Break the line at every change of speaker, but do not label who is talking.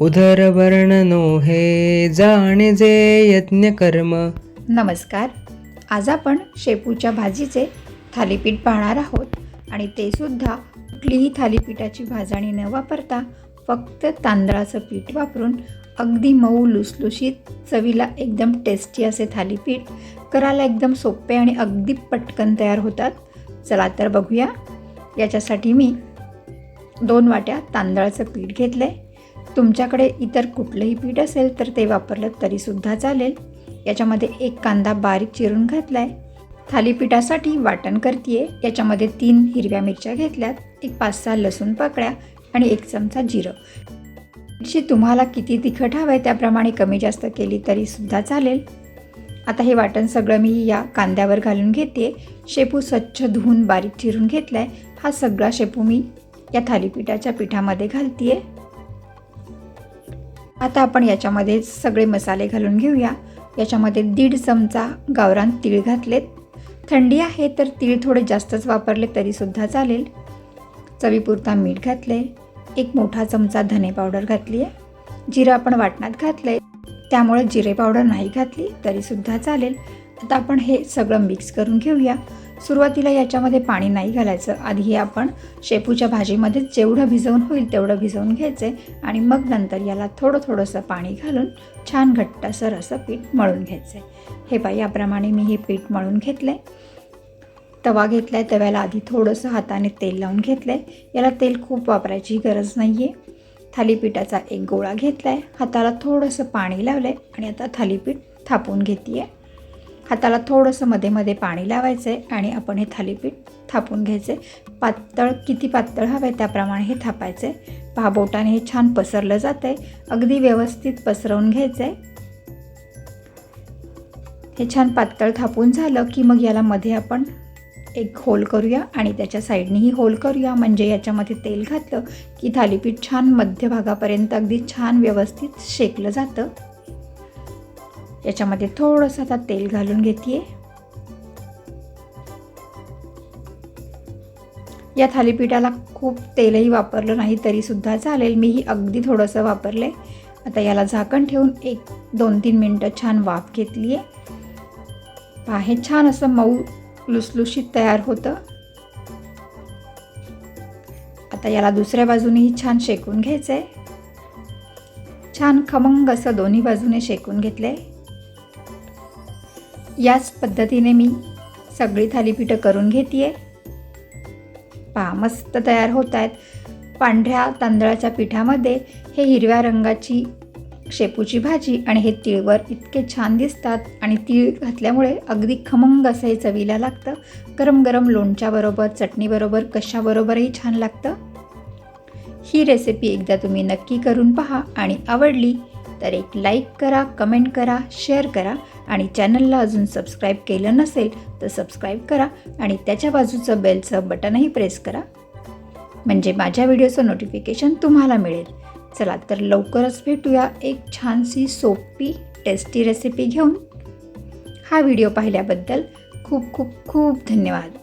उदरवर्णनो हे जाणे जे यज्ञकर्म।
नमस्कार. आज आपण शेपूच्या भाजीचे थालीपीठ पाहणार आहोत आणि ते सुद्धा कुठलीही थालीपीठाची भाजणी न वापरता फक्त तांदळाचं पीठ वापरून अगदी मऊ लुसलुशीत चवीला एकदम टेस्टी असे थालीपीठ करायला एकदम सोपे आणि अगदी पटकन तयार होतात. चला तर बघूया. याच्यासाठी मी 2 वाट्या तांदळाचं पीठ घेतले. तुमच्याकडे इतर कुठलंही पीठ असेल तर ते वापरलं तरीसुद्धा चालेल. याच्यामध्ये 1 कांदा बारीक चिरून घातला आहे. थालीपीठासाठी वाटण करते. याच्यामध्ये 3 हिरव्या मिरच्या घेतल्यात, 5-6 लसूण पाकळ्या आणि 1 चमचा जिरं. मिरची तुम्हाला किती तिखट हवं आहे त्याप्रमाणे कमी जास्त केली तरीसुद्धा चालेल. आता हे वाटण सगळं मी या कांद्यावर घालून घेते. शेपू स्वच्छ धुवून बारीक चिरून घेतला आहे. हा सगळा शेपू मी या थालीपीठाच्या पिठामध्ये घालते. आता आपण याच्यामध्ये सगळे मसाले घालून घेऊया. याच्यामध्ये 1.5 चमचा गावरान तीळ घातलेत. थंडी आहे तर तीळ थोडे जास्तच वापरले तरीसुद्धा चालेल. चवीपुरता मीठ घातले. 1 मोठा चमचा धने पावडर घातली आहे. जिरं आपण वाटणात घातलं आहे त्यामुळे जिरे पावडर नाही घातली तरीसुद्धा चालेल. आता आपण हे सगळं मिक्स करून घेऊया. सुरुवातीला याच्यामध्ये पाणी नाही घालायचं. आधी आपण शेपूच्या भाजीमध्ये जेवढं भिजवून होईल तेवढं भिजवून घ्यायचं आणि मग नंतर याला थोडंसं पाणी घालून छान घट्टसर असं पीठ मळून घ्यायचं आहे. हे पहा, याप्रमाणे मी हे पीठ मळून घेतलं आहे. तवा घेतला आहे. तव्याला आधी थोडंसं हाताने तेल लावून घेतलं आहे. याला तेल खूप वापरायची गरज नाही आहे. थालीपीठाचा एक गोळा घेतला आहे. हाताला थोडंसं पाणी लावलं आहे आणि आता थालीपीठ थापून घेते आहे. हाताला थोडंसं मध्ये पाणी लावायचं आहे आणि आपण हे थालीपीठ थापून घ्यायचं आहे. पातळ, किती पातळ हवं आहे त्याप्रमाणे हे थापायचं आहे. पहा, बोटाने हे छान पसरलं जातं आहे. अगदी व्यवस्थित पसरवून घ्यायचं आहे. हे छान पातळ थापून झालं की मग याला मध्ये आपण एक होल करूया आणि त्याच्या साईडनेही होल करूया. म्हणजे याच्यामध्ये तेल घातलं की थालीपीठ छान मध्यभागापर्यंत अगदी छान व्यवस्थित शेकलं जातं. याच्यामध्ये थोडंसं आता तेल घालून घेते. या थालीपीठाला खूप तेलही वापरलं नाही तरीसुद्धा चालेल. मीही अगदी थोडंसं वापरले. आता याला झाकण ठेवून 1-2-3 मिनटं छान वाफ घेतली आहे. पहा, हे छान असं मऊ लुसलुशीत तयार होतं. आता याला दुसऱ्या बाजूनेही छान शेकून घ्यायचं आहे. छान खमंग असं दोन्ही बाजूने शेकून घेतलं आहे. याच पद्धतीने मी सगळी थालीपीठं करून घेते आहे. पहा, मस्त तयार होत आहेत. पांढऱ्या तांदळाच्या पिठामध्ये हे हिरव्या रंगाची शेपूची भाजी आणि हे तीळवर इतके छान दिसतात आणि तीळ घातल्यामुळे अगदी खमंग असं हे चवीला लागतं. गरम गरम लोणच्याबरोबर, चटणीबरोबर, कशाबरोबरही छान लागतं. ही रेसिपी एकदा तुम्ही नक्की करून पहा आणि आवडली तर एक लाईक करा, कमेंट करा, शेअर करा आणि चॅनलला अजून सबस्क्राईब केलं नसेल तर सबस्क्राईब करा आणि त्याच्या बाजूचं बेलचं बटनही प्रेस करा म्हणजे माझ्या व्हिडिओचं नोटिफिकेशन तुम्हाला मिळेल. चला तर लवकरच भेटूया एक छानशी सोपी टेस्टी रेसिपी घेऊन. हा व्हिडिओ पाहिल्याबद्दल खूप खूप खूप धन्यवाद.